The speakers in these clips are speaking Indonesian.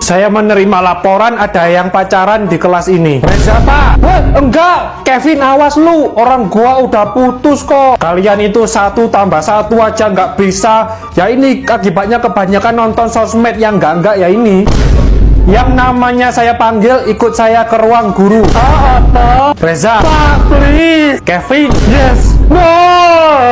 Saya menerima laporan ada yang pacaran di kelas ini. Reza, Pak. Wah, enggak. Kevin, awas lu. Orang gua udah putus kok. Kalian itu 1 tambah 1 aja nggak bisa. Ya ini akibatnya kebanyakan nonton sosmed yang enggak ya ini. Yang namanya saya panggil, ikut saya ke ruang guru. Apa? Reza. Pak, please. Kevin. Yes. No.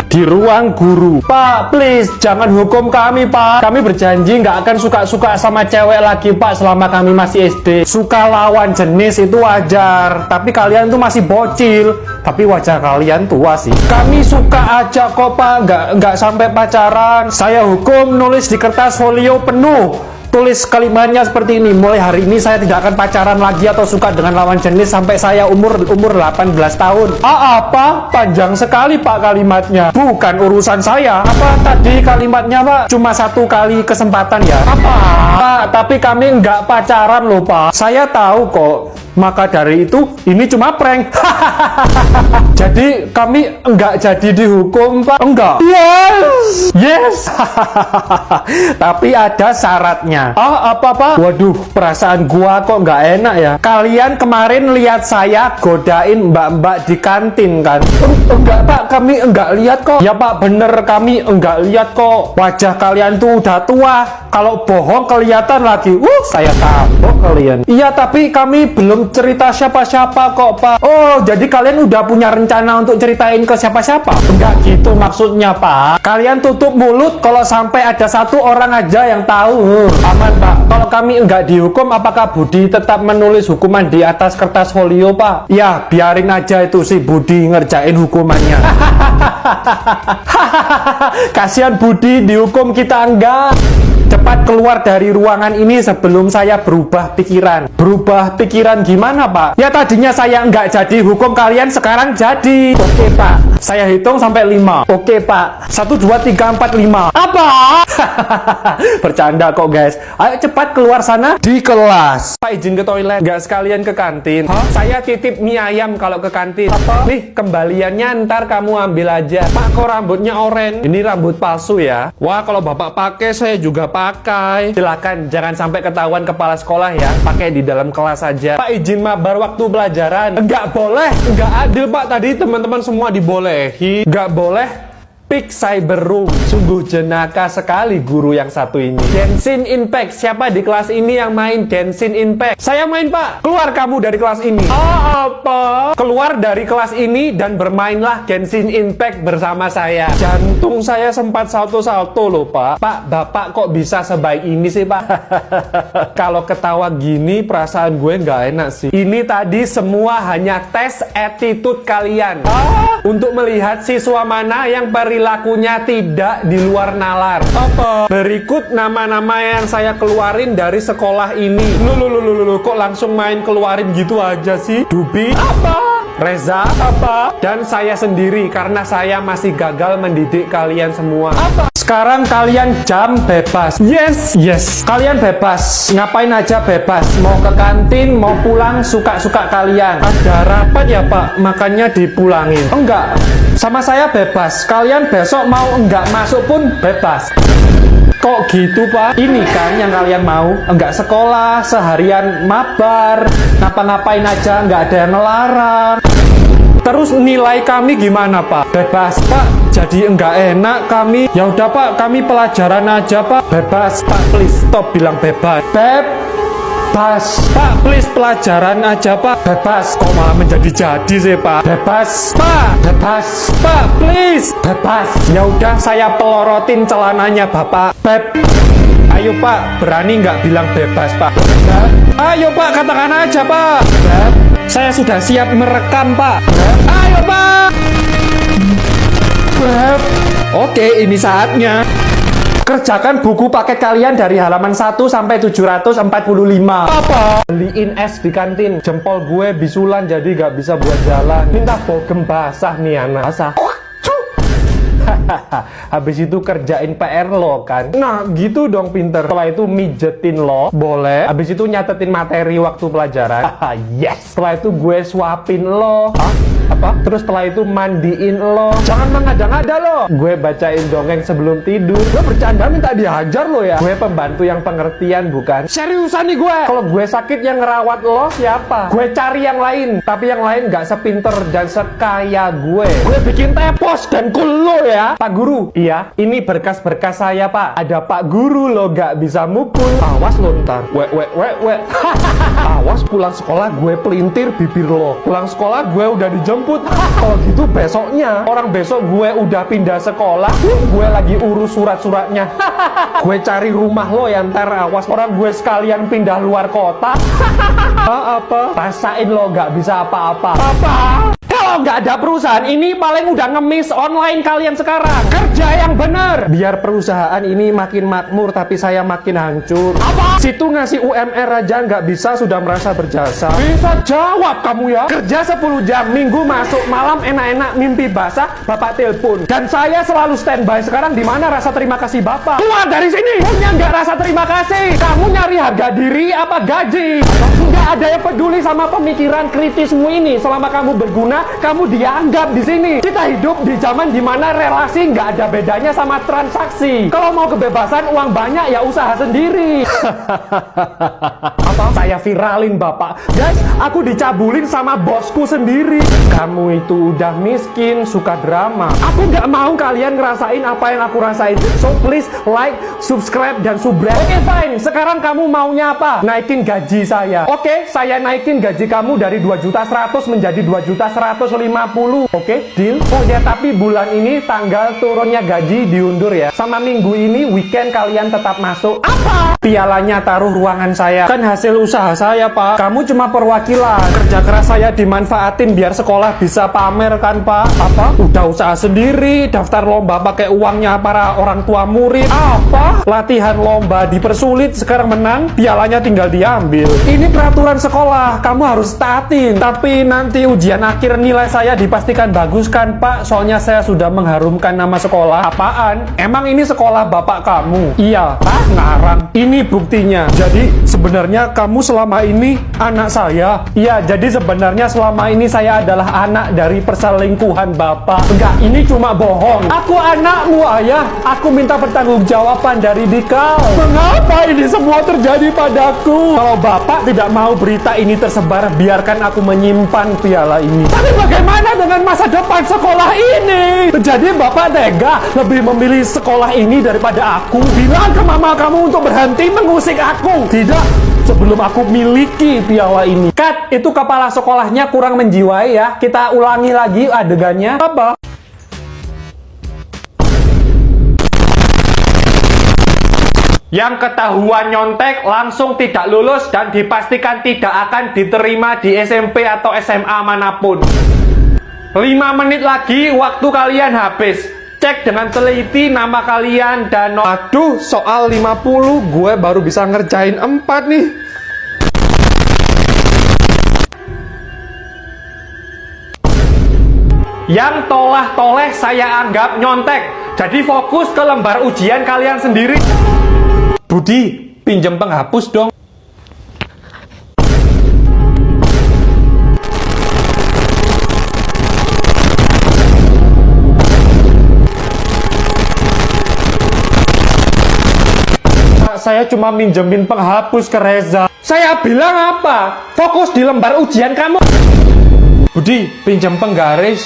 Di ruang guru. Pak, please. Jangan hukum kami, Pak. Kami berjanji nggak akan suka-suka sama cewek lagi, Pak, selama kami masih SD. Suka lawan jenis itu wajar. Tapi kalian tuh masih bocil. Tapi wajah kalian tua sih. Kami suka aja kok, Pak. Nggak sampai pacaran. Saya hukum nulis di kertas folio penuh. Tulis kalimatnya seperti ini. Mulai hari ini saya tidak akan pacaran lagi atau suka dengan lawan jenis sampai saya umur 18 tahun. Apa? Panjang sekali, Pak, kalimatnya. Bukan urusan saya. Apa tadi kalimatnya, Pak? Cuma 1 kali kesempatan ya. Apa? Pak, tapi kami nggak pacaran loh, Pak. Saya tahu kok. Maka dari itu, ini cuma prank. Jadi kami enggak jadi dihukum, Pak. Enggak. Yes. Yes. Tapi ada syaratnya. Apa, Pak? Waduh, perasaan gua kok nggak enak ya. Kalian kemarin lihat saya godain mbak-mbak di kantin kan? Enggak, Pak. Kami enggak lihat kok. Ya, Pak, bener, kami enggak lihat kok. Wajah kalian tuh udah tua. Kalau bohong kelihatan lagi. Saya tabok kalian. Iya, tapi kami belum cerita siapa-siapa kok, Pak. Oh, jadi kalian udah punya rencana untuk ceritain ke siapa-siapa? Enggak gitu maksudnya, Pak. Kalian tutup mulut kalau sampai ada 1 orang aja yang tahu. Aman, Pak. Kalau kami enggak dihukum, apakah Budi tetap menulis hukuman di atas kertas folio, Pak? Ya, biarin aja itu si Budi ngerjain hukumannya. Kasihan Budi dihukum, kita enggak. Cepat keluar dari ruangan ini sebelum saya berubah pikiran. Berubah pikiran gimana, Pak? Ya tadinya saya nggak jadi hukum kalian, sekarang jadi. Oke, Pak. Saya hitung sampai 5. Oke, Pak. 1, 2, 3, 4, 5. Apa? Bercanda kok, guys. Ayo cepat keluar sana. Di kelas. Pak, izin ke toilet. Nggak sekalian ke kantin. Hah? Saya titip mie ayam kalau ke kantin. Apa? Nih, kembaliannya ntar kamu ambil aja. Pak, kok rambutnya oranye? Ini rambut palsu ya? Wah, kalau Bapak pakai, saya juga pakai. Silakan, jangan sampai ketahuan kepala sekolah ya. Pakai di dalam kelas saja. Pak, izin mabar waktu pelajaran. Enggak boleh. Enggak adil, Pak. Tadi teman-teman semua dibolehi. Enggak boleh. Pick cyber room. Sungguh jenaka sekali guru yang satu ini. Genshin Impact. Siapa di kelas ini yang main Genshin Impact? Saya main, Pak. Keluar kamu dari kelas ini. Apa? Keluar dari kelas ini dan bermainlah Genshin Impact bersama saya. Jantung saya sempat salto-salto loh, Pak. Pak, Bapak kok bisa sebaik ini sih, Pak? Kalau ketawa gini perasaan gue nggak enak sih. Ini tadi semua hanya tes attitude kalian. Untuk melihat siswa mana yang perilakunya tidak di luar nalar. Apa? Berikut nama-nama yang saya keluarin dari sekolah ini. Loh, kok langsung main keluarin gitu aja sih? Dubi? Apa? Reza? Apa? Dan saya sendiri karena saya masih gagal mendidik kalian semua. Apa? Sekarang kalian jam bebas. Yes, yes. Kalian bebas. Ngapain aja bebas. Mau ke kantin, mau pulang, suka-suka kalian. Ada rapat ya, Pak? Makanya dipulangin. Enggak. Sama saya bebas. Kalian besok mau enggak masuk pun bebas. Kok gitu, Pak? Ini kan yang kalian mau? Enggak sekolah, seharian mabar, ngapa-ngapain aja, enggak ada yang ngelarang. Terus nilai kami gimana, Pak? Bebas, Pak. Jadi enggak enak kami. Ya udah, Pak, kami pelajaran aja, Pak. Bebas, Pak, please stop bilang bebas. Bebas, Pak, please pelajaran aja, Pak. Bebas. Kok malah menjadi-jadi sih, Pak? Bebas, Pak. Bebas, Pak, please. Bebas. Ya udah, saya pelorotin celananya, Bapak. Ayo, Pak, berani nggak bilang bebas, Pak? Ayo, Pak, katakan aja, Pak. Saya sudah siap merekam, Pak. Ayo, Pak. Oke, ini saatnya. Kerjakan buku paket kalian dari halaman 1 sampai 745. Apa? Beliin es di kantin. Jempol gue bisulan jadi gak bisa buat jalan. Minta bogem basah nih anak. Basah. Habis itu kerjain PR lo kan. Nah gitu dong pinter. Setelah itu mijetin lo. Boleh. Habis itu nyatetin materi waktu pelajaran. Yes. Setelah itu gue suapin lo. Hah? Apa? Terus setelah itu mandiin lo. Jangan mengada-ngada lo. Gue bacain dongeng sebelum tidur. Gue bercanda minta dihajar lo ya. Gue pembantu yang pengertian bukan? Seriusan nih gue. Kalau gue sakit yang ngerawat lo siapa? Gue cari yang lain. Tapi yang lain gak sepinter dan sekaya gue. Gue bikin tepos dan cool lo ya. Pak Guru. Iya, ini berkas-berkas saya pak. Ada Pak Guru lo gak bisa mukul. Awas lo ntar. Awas pulang sekolah gue pelintir bibir lo. Pulang sekolah gue udah dijemput. Kalau gitu besoknya, orang besok gue udah pindah sekolah, gue lagi urus surat-suratnya. Gue cari rumah lo ya ntar, awas orang gue sekalian pindah luar kota. Apa? Rasain lo gak bisa apa-apa. Apa? Kalau nggak ada perusahaan ini paling udah ngemis online kalian sekarang. Kerja yang bener. Biar perusahaan ini makin makmur tapi saya makin hancur. Apa? Situ ngasih UMR aja nggak bisa sudah merasa berjasa. Bisa jawab kamu ya. Kerja 10 jam, minggu masuk, malam enak-enak mimpi basah, bapak telepon. Dan saya selalu standby. Sekarang di mana rasa terima kasih bapak? Keluar dari sini. Punya nggak rasa terima kasih? Kamu nyari harga diri apa gaji? Nggak ada yang peduli sama pemikiran kritismu ini. Selama kamu berguna, kamu dianggap di sini. Kita hidup di zaman dimana relasi nggak ada bedanya sama transaksi. Kalau mau kebebasan uang banyak ya usaha sendiri. Apa? Saya viralin bapak. Guys, aku dicabulin sama bosku sendiri. Kamu itu udah miskin, suka drama. Aku nggak mau kalian ngerasain apa yang aku rasain. So please like, subscribe, dan subrek. Oke fine, sekarang kamu maunya apa? Naikin gaji saya. Oke, saya naikin gaji kamu dari 2.100.000 menjadi 2.150.000. Oke, deal? Oh ya, tapi bulan ini tanggal turunnya gaji diundur ya. Sama minggu ini weekend kalian tetap masuk. Apa? Pialanya taruh ruangan saya. Kan hasil usaha saya, Pak. Kamu cuma perwakilan. Kerja keras saya dimanfaatin biar sekolah bisa pamer kan, Pak? Apa? Udah usaha sendiri, daftar lomba pakai uangnya para orang tua murid. Apa? Latihan lomba dipersulit, sekarang menang, pialanya tinggal diambil. Ini peraturan sekolah, kamu harus taatin. Tapi nanti ujian akhir nilai saya dipastikan bagus kan, Pak? Soalnya saya sudah mengharumkan nama sekolah. Apaan? Emang ini sekolah bapak kamu? Iya, Pak, ngarang. Ini buktinya. Jadi sebenarnya kamu selama ini anak saya. Iya, jadi sebenarnya selama ini saya adalah anak dari perselingkuhan bapak. Enggak, ini cuma bohong. Aku anakmu, ayah. Aku minta pertanggungjawaban dari Dikal. Mengapa ini semua terjadi padaku? Kalau bapak tidak mau berita ini tersebar, biarkan aku menyimpan piala ini. Tapi bagaimana dengan masa depan sekolah ini? Jadi bapak tega lebih memilih sekolah ini daripada aku. Bilang ke mama kamu untuk berhenti mengusik aku. Tidak, sebelum aku miliki piala ini. Kat, itu kepala sekolahnya kurang menjiwai ya. Kita ulangi lagi adegannya. Apa? Yang ketahuan nyontek langsung tidak lulus dan dipastikan tidak akan diterima di SMP atau SMA manapun. 5 menit lagi waktu kalian habis. Cek dengan teliti nama kalian dan aduh, soal 50 gue baru bisa ngerjain 4 nih. Yang tolah-toleh saya anggap nyontek. Jadi fokus ke lembar ujian kalian sendiri. Budi, pinjem penghapus dong. Saya cuma minjemin penghapus ke Reza. Saya bilang apa? Fokus di lembar ujian kamu. Budi, pinjem penggaris.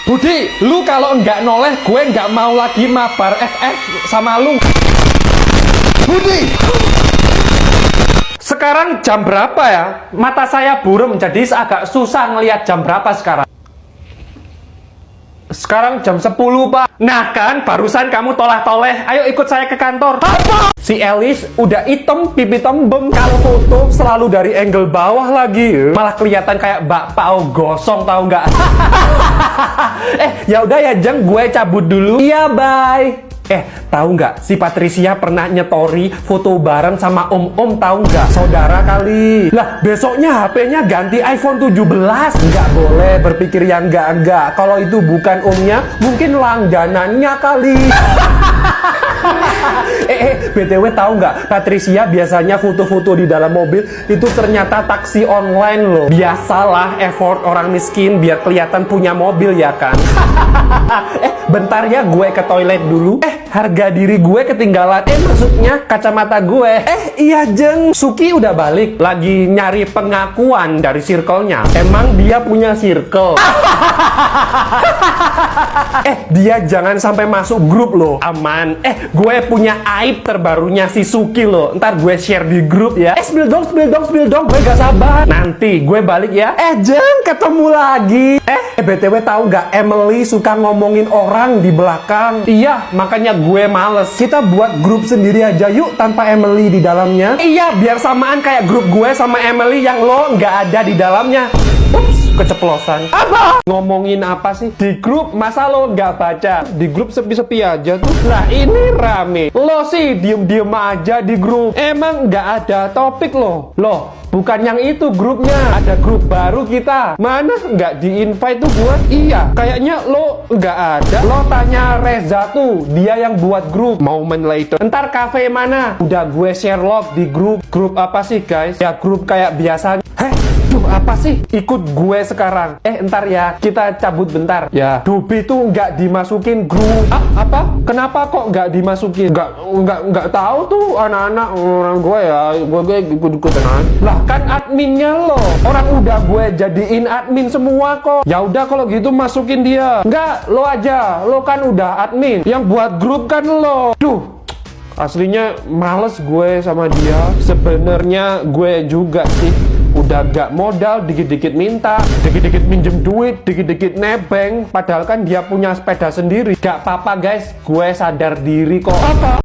Budi, lu kalau nggak noleh, gue nggak mau lagi mabar FF sama lu. Budi! Sekarang jam berapa ya? Mata saya buram, jadi agak susah ngelihat jam berapa sekarang. Sekarang jam 10, Pak. Nah kan, barusan kamu tolah-toleh. Ayo ikut saya ke kantor. Apa? Si Elis udah hitam, pipi tembem. Kalau foto selalu dari angle bawah lagi. Malah kelihatan kayak bakpao gosong, tahu nggak? Ya udah ya, Jeng, gue cabut dulu. Iya, bye. Tahu nggak? Si Patricia pernah nyetori foto bareng sama om-om, tahu nggak? Saudara kali. Lah, besoknya HP-nya ganti iPhone 17. Nggak boleh berpikir yang enggak. Kalau itu bukan omnya, mungkin langganannya kali. BTW tahu nggak? Patricia biasanya foto-foto di dalam mobil itu ternyata taksi online loh. Biasalah effort orang miskin biar kelihatan punya mobil ya kan? Bentar ya, gue ke toilet dulu. Harga diri gue ketinggalan. Maksudnya kacamata gue. Iya Jeng, Suki udah balik. Lagi nyari pengakuan dari circle-nya. Emang dia punya circle? Dia jangan sampai masuk grup loh. Aman. Gue punya aib terbarunya si Suki loh. Ntar gue share di grup ya. Spill dong. Gue gak sabar. Nanti gue balik ya. Jeng, ketemu lagi. BTW tahu nggak? Emily suka ngomongin orang di belakang. Iya, makanya gue males. Kita buat grup sendiri aja yuk tanpa Emily di dalamnya. Iya, biar samaan kayak grup gue sama Emily yang lo nggak ada di dalamnya. Ups, keceplosan. Apa? Ngomongin apa sih? Di grup masa lo nggak baca? Di grup sepi-sepi aja tuh. Lah ini rame. Lo sih diem-diem aja di grup. Emang nggak ada topik lo? Loh, bukan yang itu grupnya. Ada grup baru kita. Mana nggak di-invite tuh gue? Iya, kayaknya lo nggak ada. Lo tanya Reza tuh, dia yang buat grup. Moment later. Ntar cafe mana? Udah gue share log di grup. Grup apa sih guys? Ya grup kayak biasanya. Apa sih? Ikut gue sekarang. Ntar ya, kita cabut bentar. Ya, Dubi tuh nggak dimasukin grup. Apa? Kenapa kok nggak dimasukin? Nggak tahu tuh anak-anak orang gue ya. Gue ikut-ikutan aja. Lah kan adminnya lo. Orang udah gue jadiin admin semua kok. Ya udah kalau gitu masukin dia. Nggak, lo aja. Lo kan udah admin. Yang buat grup kan lo. Aslinya males gue sama dia. Sebenarnya gue juga sih. Udah gak modal, dikit-dikit minta, dikit-dikit minjem duit, dikit-dikit nebeng. Padahal kan dia punya sepeda sendiri. Gak apa-apa guys, gue sadar diri kok. Apa?